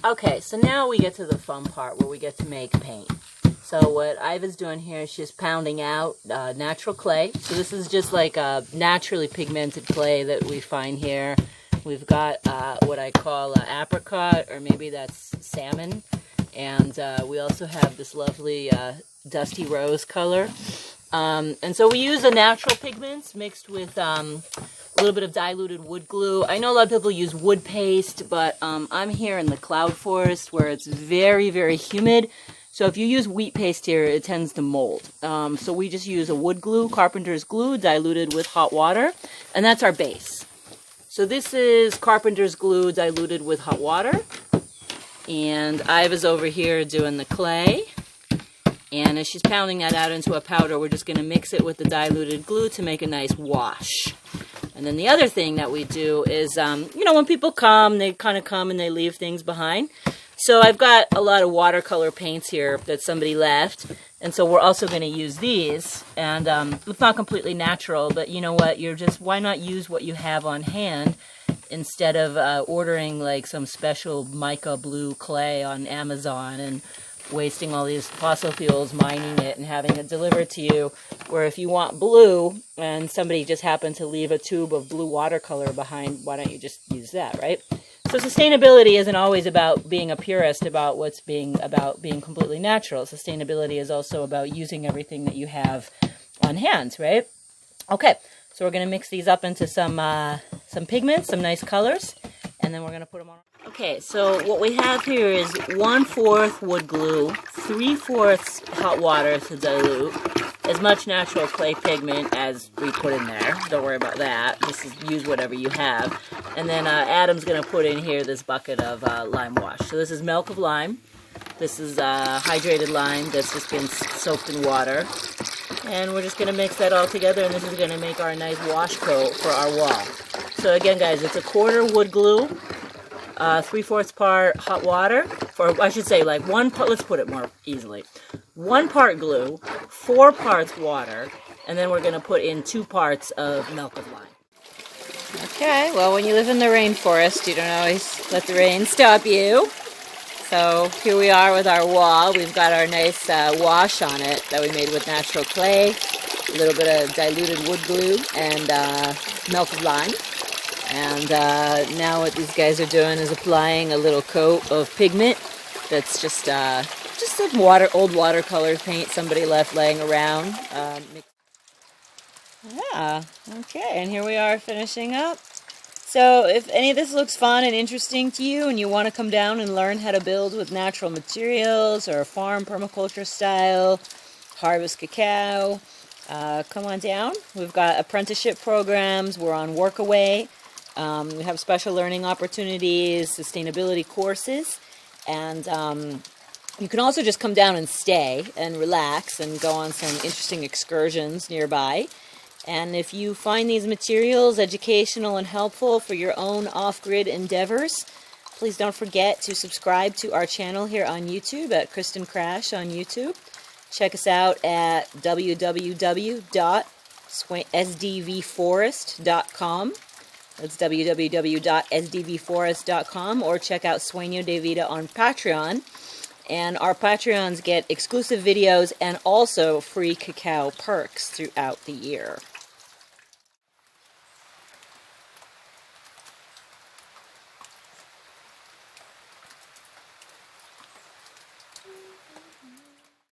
Okay, so now we get to the fun part where we get to make paint. So what Iva's doing here is she's pounding out natural clay. So this is just like a naturally pigmented clay that we find here. We've got what I call apricot, or maybe that's salmon. And we also have this lovely dusty rose color. And so we use the natural pigments mixed with a little bit of diluted wood glue. I know a lot of people use wood paste, but I'm here in the cloud forest where it's very, very humid. So if you use wheat paste here, it tends to mold. So we just use a wood glue, carpenter's glue, diluted with hot water, and that's our base. So this is carpenter's glue diluted with hot water. And Iva's over here doing the clay. And as she's pounding that out into a powder, we're just going to mix it with the diluted glue to make a nice wash. And then the other thing that we do is, when people come, they kind of come and they leave things behind. So I've got a lot of watercolor paints here that somebody left. And so we're also going to use these. And it's not completely natural, but you know what? Why not use what you have on hand instead of ordering like some special mica blue clay on Amazon and wasting all these fossil fuels, mining it, and having it delivered to you, where if you want blue and somebody just happened to leave a tube of blue watercolor behind, why don't you just use that, right? So sustainability isn't always about being a purist about being completely natural. Sustainability is also about using everything that you have on hand, right? Okay, so we're going to mix these up into some pigments, some nice colors, and then we're going to put them on. Okay, so what we have here is 1/4 wood glue, 3/4 hot water to dilute, as much natural clay pigment as we put in there. Don't worry about that. Use whatever you have. And then Adam's going to put in here this bucket of lime wash. So this is milk of lime. This is hydrated lime that's just been soaked in water. And we're just going to mix that all together, and this is going to make our nice wash coat for our wall. So again, guys, it's 1/4 wood glue, 3/4 part hot water, or I should say like 1 part, let's put it more easily. 1 part glue, 4 parts water, and then we're going to put in 2 parts of milk of lime. Okay, well, when you live in the rainforest, you don't always let the rain stop you. So here we are with our wall. We've got our nice wash on it that we made with natural clay, a little bit of diluted wood glue, and milk of lime. And now what these guys are doing is applying a little coat of pigment that's just some old watercolor paint somebody left laying around. Okay, and here we are finishing up. So if any of this looks fun and interesting to you and you want to come down and learn how to build with natural materials or farm permaculture style, harvest cacao, come on down. We've got apprenticeship programs. We're on Workaway. We have special learning opportunities, sustainability courses, and you can also just come down and stay and relax and go on some interesting excursions nearby. And if you find these materials educational and helpful for your own off-grid endeavors, please don't forget to subscribe to our channel here on YouTube at Kristen Crash on YouTube. Check us out at www.sdvforest.com. That's www.sdvforest.com, or check out Sueño de Vida on Patreon. And our Patreons get exclusive videos and also free cacao perks throughout the year.